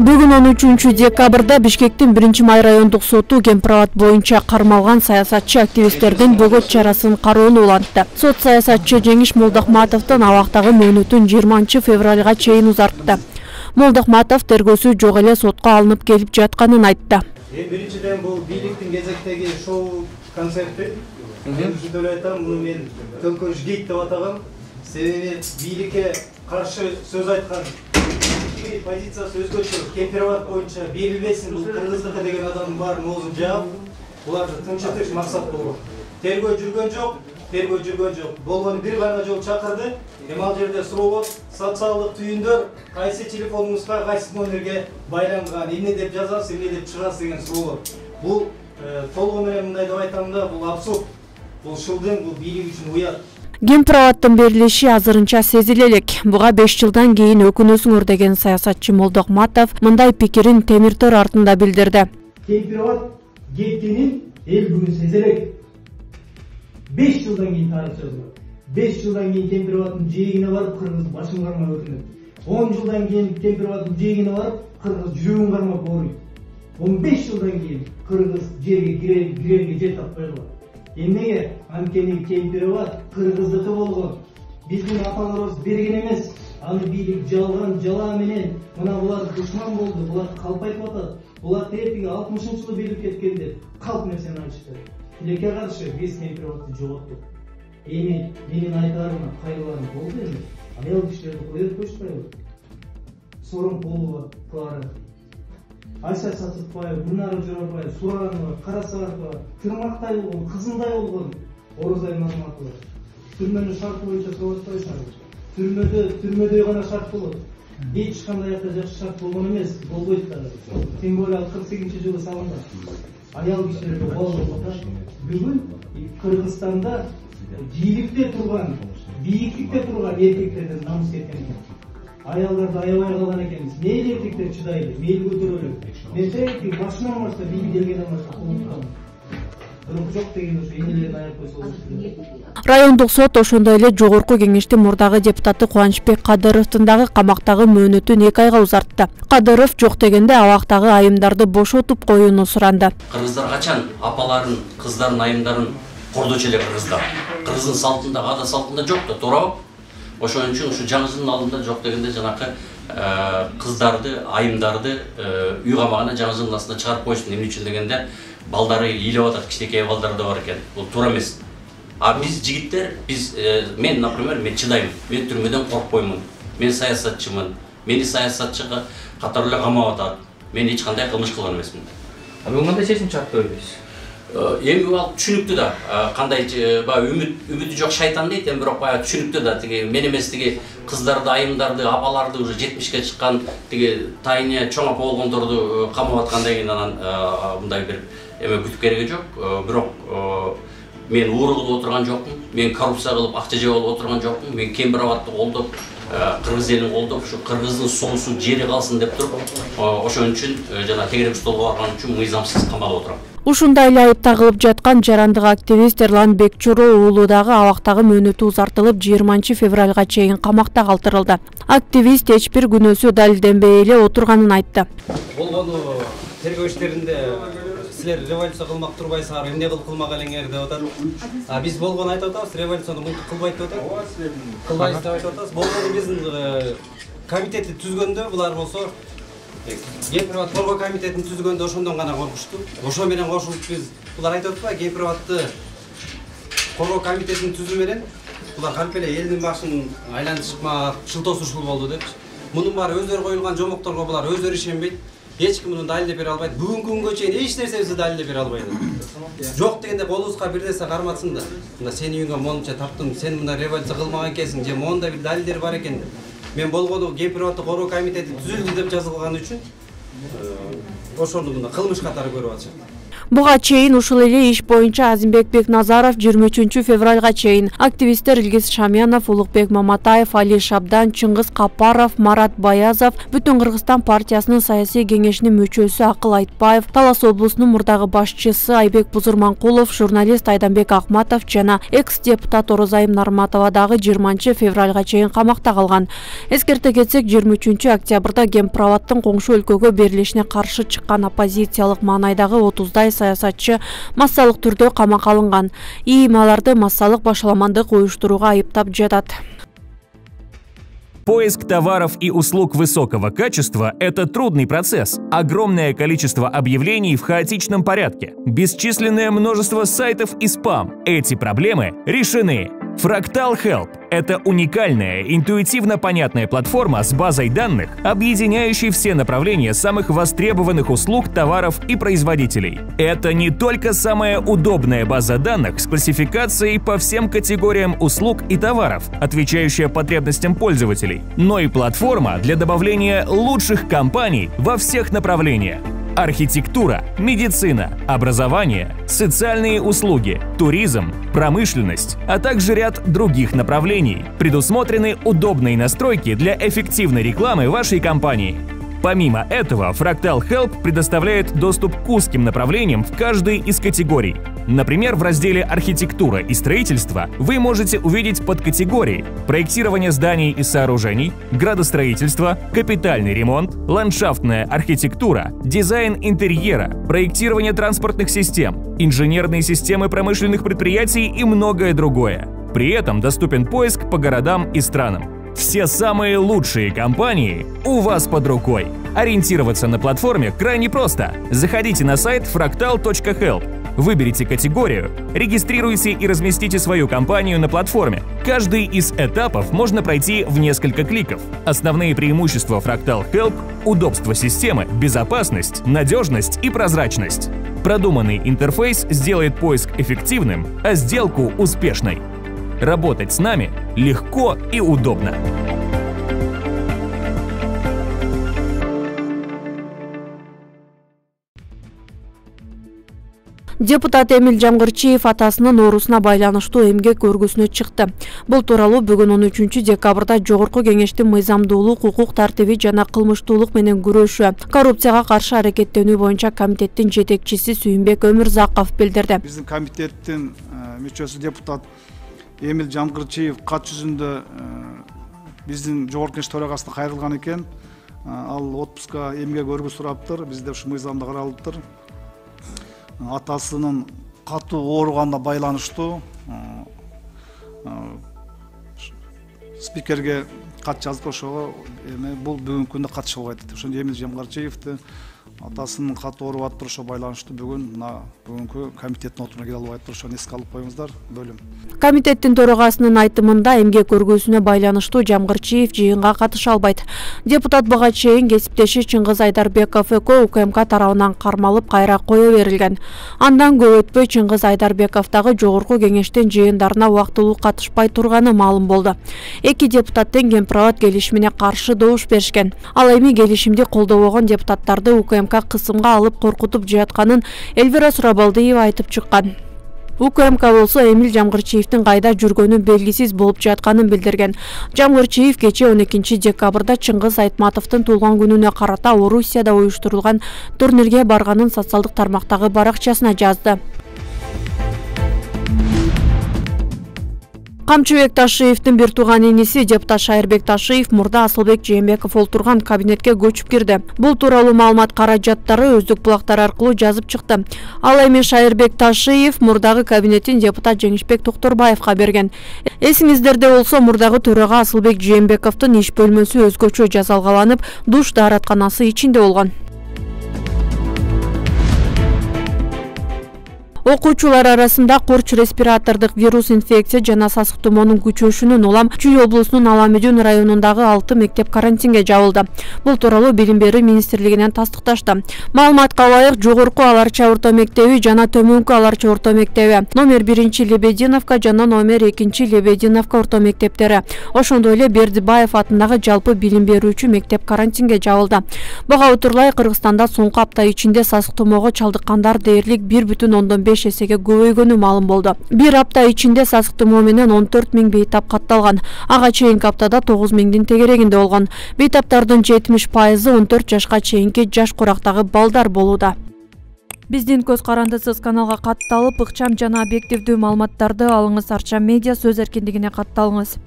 Бүгүн 13 декабрда Бишкектин 1-май райондук соту Кемпир-Абад боюнча кармалган саясатчы активисттердин бөгөт чарасын кароону улантты. Сот саясатчы Жеңиш Молдохматовдун абактагы мөөнөтүн 20 февралга чейин узартты. Молдохматов тергөөсү жок эле сотко алынып келип жатканын айтты. Биринчиден бул бийликтин кезектеги шоу концерти. Мен айтам, муну мен Төңкөрүш гейт деп атагам. Себеби бийликке каршы сөз айткан позициясы өзгөчө Кемпир-Абад боюнча берилбесин, бул кыргыздыкы деген адамдын баарын оозун жаап, буларды тынчытыш максат болгон. Тергөө жүргөн жок. Болгону бир гана жол чакырды. Ал жерде суроо социалдык түйүндөр кайсы телефонуңузга, кайсы номерге байланган, эмне деп жазасыз, эмне деп чыгасыз деген суроо. Бул толугу менен мындай деп айтам да, бул абсурд. Бул шылдың, бул бийлик үчүн уят. Кемпир-Абадтын берилиши азырынча сезиле элек. Буга 5 жылдан кийин өкүнөсүңөр деген саясатчы Молдохматов мындай пикирин темир тор артында билдирди. Кемпир-Абад кеткенин эл бүгүн сезелек. 5 жылдан кийин тарых жазылат. 5 жылдан кийин Кемпир-Абадтын жээгине барып кыргыз башын кармап өкүнөт. 10 жылдан кийин Кемпир-Абадтын жээгине барып кыргыз жүрөгүн кармап ооруйт. 15 жылдан кийин кыргыз жерге кирерге жер таппай калат. Эмнеге? Анткени Кемпир-Абад кыргыздыкы болгон. Биздин аталарыбыз берген эмес. Аны бийлик жалган жала менен мына булар душман болду, булар калп айтып атат. Булар тетиги 60-жылы билип кеткенде калп нерсени айтышты. Тилекке каршы биз Кемпир-Абадты жоготтук. Эми менин айтарыма кайрыларым болду эми. Аял кишилерди коюп коюшпайбы? Сорун болуп баары. Айша Сатырбаев, Гүлнара Жорабаев, Суранова, Карасаратова, тырмактай болгон, кызындай болгон Орозай Мазматова. Түрмөнүн шарты боюнча соотпайсыңар. Түрмөдө гана шарт болот. Эч кандай жакшы шарт болгон эмес, болбойт да. Тем более 48-жылы салынган. Аял кишилерди колдоп атат. Бүгүн Кыргызстанда бийликте турган, бийиктикте турган эркектерден намыс кеткен экен. Аялдарды аябай калган экенбиз. Мейли эркектер чыдайлы, мейли көтөрөлү. Мен себепти башынан баштап бийлик келгенден баштап колдонгон. Бирок жок деген ушу энелерин аяп койсо болот. Райондук сот ошондой эле жогорку кеңештин мурдагы депутаты Кубанычбек Кадыровдун дагы камактагы мөөнөтүн 2 айга узартты. Кадыров жок дегенде абактагы айымдарды бошотуп коюуну суранды. Кыргыздар качан апаларын, кыздарын, айымдарын кордочу эле кыргыздар. Кыргыздын салтында, ада салтында жок да, туурабы? Ошон үчүн ушу жаңы жылдын алдында жок дегенде жанакы кыздарды, айымдарды үй камагына жаңы жылдын астына чыгарып койсун. Эмне үчүн дегенде балдары ыйлап атат, кичинекей балдар да бар экен. Бул туура эмес. А биз жигиттер, мен, например, мен чыдайм. Мен түрмөдөн коркпоймун. Мен саясатчымын. Мени саясатчыга катары эле камап атат. Мен эч кандай кылмыш кылган эмесмин. А бүгүн кандай чечим чыкты ойлойсуз? Эми ал түшүнүктүү да. Кандай үмүтү жок шайтан дейт, эми бирок баягы түшүнүктүү да. Тиги мен эмес, тиги кыздарды, айымдарды, апаларды уже 70ке чыккан, тиги тайыне чоң апа болгондорду камап аткандан кийин анан мындай бир эме күтүп кереги жок. Бирок мен ууру кылып отурган жокмун. Мен коррупция кылып акча жеп алып отурган жокмун. Мен Кемпир-Абадты колдоп, кыргыз элин колдоп, ушу кыргыздын суусу жери калсын деп туруп, ошон үчүн жана тегерек столго барган үчүн мыйзамсыз камалып отурам. Ушундай эле айып тагылып жаткан жарандык активист Эрлан Бекчуроо уулу дагы абактагы мөөнөтү узартылып 20 февралга чейин камакта калтырылды. Активист эч бир күнөөсү далилденбей эле отурганын айтты. Болгону тергөө иштеринде силер революция кылмак турбайсыңар, эмне кылып кылмак элеңер деп атат. Биз болгону айтып атабыз, революцияны мынтип кылбайт деп атат. Кылбайбыз деп айтып атабыз. Болгону биздин комитетти түзгөндө булар болсо Кемпир-Абад коргоо комитетин түзгөндө ошондон гана коркушту. Ошо менен кошулуп биз булар айтып атпайбы, Кемпир-Абадты коргоо комитетин түзүү менен булар кантип эле элдин башын айлантышмак, шылтоосу ушул болду депчи. Мунун баары өздөрү коюлган жомокторго булар өздөрү ишенбейт. Эч ким муну далилдеп бере албайт. Бүгүнкү күнгө чейин эч нерсебизди далилдеп бере албайт. Жок дегенде колубузга бир нерсе карматсын да. Мында сени үйүңө монча таптым, сен мында революция кылмаган экенсиң, же монда бир далилдер бар экен деп. Мен болгону Кемпир-Абадты коргоо комитети түзүлдү деп жазылган үчүн ошону мына кылмыш катары көрүп атышат. Буга чейин ушул эле иш боюнча Азимбек Бекназаров 23 февралга чейин активисттер Илгиз Шамянов, Улукбек Маматаев, Али Шабдан, Чыңгыз Капаров, Марат Баязов, Бүтүн Кыргызстан партиясынын саясий кеңешинин мүчөсү Акыл Айтбаев, Талас облусунун мурдагы башчысы Айбек Бузурманкулов, журналист Айданбек Акматов жана экс-депутат Орозайым Нарматова дагы 20 февралга чейин камакта калган. Эскерте кетсек, 23 октябрда Гемпроваттын коңшу өлкөгө берилишине каршы чыккан оппозициялык маанайдагы 30дай саясатчы массалык түрдө камакка алынган. ИИМ аларды массалык башаламандык уюштурууга айыптап жатат. Поиск товаров и услуг высокого качества – это трудный процесс. Огромное количество объявлений в хаотичном порядке, бесчисленное множество сайтов и спам. Эти проблемы решены. Fractal Help – это уникальная, интуитивно понятная платформа с базой данных, объединяющей все направления самых востребованных услуг, товаров и производителей. Это не только самая удобная база данных с классификацией по всем категориям услуг и товаров, отвечающая потребностям пользователей, но и платформа для добавления лучших компаний во всех направлениях. Архитектура, медицина, образование, социальные услуги, туризм, промышленность, а также ряд других направлений. Предусмотрены удобные настройки для эффективной рекламы вашей компании. Помимо этого, Fractal Help предоставляет доступ к узким направлениям в каждой из категорий. Например, в разделе «Архитектура и строительство» вы можете увидеть подкатегории: проектирование зданий и сооружений, градостроительство, капитальный ремонт, ландшафтная архитектура, дизайн интерьера, проектирование транспортных систем, инженерные системы промышленных предприятий и многое другое. При этом доступен поиск по городам и странам. Все самые лучшие компании у вас под рукой. Ориентироваться на платформе крайне просто. Заходите на сайт fractal.help, выберите категорию, регистрируйте и разместите свою компанию на платформе. Каждый из этапов можно пройти в несколько кликов. Основные преимущества Fractal Help – удобство системы, безопасность, надежность и прозрачность. Продуманный интерфейс сделает поиск эффективным, а сделку успешной. Работать с нами легко и удобно. Депутат Эмиль Жамгырчиев атасынын оорусуна байланыштуу эмгек өргүсүнө чыкты. Бул тууралуу бүгүн 13 декабрда Жогорку Кеңештин мыйзамдуулук, укук тартиби жана кылмыштуулук менен күрөшүү, коррупцияга каршы аракеттенүү боюнча комитеттин жетекчиси Сүйүнбек Өмүрзаков билдирди. Биздин комитеттин мүчөсү депутат Эмиль Жамгырчиев кат жүзүндө биздин Жогорку Кеңеш төрагасына кайрылган экен. Ал отпуска эмгек өргүс сураптыр. Бизде ушу мыйзамда каралыптыр. Атасынын катуу ооруганына байланыштуу спикерге кат жазып ошого бул бүгүнкү күндө катыша албайт. Ошондо Эмиль Жамгырчиевди атасынын катуу ооруп атыптыр, ошо байланыштуу бүгүн мына бүгүнкү комитеттин отуруна келе албай атыптыр. Ошону эске алып коюңуздар. Бөлүм. Комитеттин төрагасынын айтымында эмгек өргүсүнө байланыштуу Жамгырчиев жыйынга катыша албайт. Депутат буга чейин кесиптеши Чыңгыз Айдарбеков экөө УКМК тарабынан кармалып кайра кое берилген. Андан көп өтпөй Чыңгыз Айдарбеков дагы Жогорку Кеңештин жыйындарына убактылуу катышпай турганы маалым болду. Эки депутаттын Гемпроват келишимине каршы добуш беришкен. Ал эми келишимди колдобогон депутаттарды УКМК кысымга алып коркутуп жатканын Эльвира Сурабалдиева айтып чыккан. УКМК болсо Эмиль Жамгырчиевдин кайда жүргөнү белгисиз болуп жатканын билдирген. Жамгырчиев кечээ 12 декабрда Чыңгыз Айтматовдун туулган күнүнө карата Орусияда уюштурулган турнирге барганын социалдык тармактагы баракчасына жазды. Камчыбек Ташиевдин бир тууган иниси депутат Шайырбек Ташиев мурда Асылбек Жээнбеков олтурган кабинетке көчүп кирди. Бул тууралуу маалымат каражаттары өздүк булактар аркылуу жазып чыкты. Ал эми Шайырбек Ташиев мурдагы кабинетин депутат Жеңишбек Токторбаевга берген. Эсиңиздерде болсо, мурдагы төрага Асылбек Жээнбековдун иш бөлмөсү өзгөчө жасалгаланып, душ дааратканасы ичинде болгон. Окуучулар арасында корч респиратордук вирус инфекция жана сасык тумоонун күчөшүнүн улам Чүй облусунун Аламедюн районундагы 6 мектеп карантинге жабылды. Бул тууралуу Билим берүү министрлигинен тастыкташты. Маалыматка ылайык, жогорку Аларча орто мектеби жана төмөнкү Аларча орто мектеби, номер 1 Лебединовка жана номер 2 Лебединовка орто мектептери, ошондой эле Бердибаев атындагы жалпы билим берүүчү мектеп карантинге жабылды. Буга отурлай Кыргызстанда соңку апта ичинде сасык тумоого чалдыккандар дээрлик 1,5 эсеге көбөйгөнү маалым болду. Бир апта ичинде сасык тумоо менен 14 000 бейтап катталган. Ага чейинки аптада 9 000 тегерегинде болгон. Бейтаптардын 70% 14 жашка чейинки жаш курактагы балдар болууда. Биздин көз карандысыз каналга катталып, ыкчам жана объективдүү маалыматтарды алыңыз. Арча медиа сөз эркиндигине катталыңыз.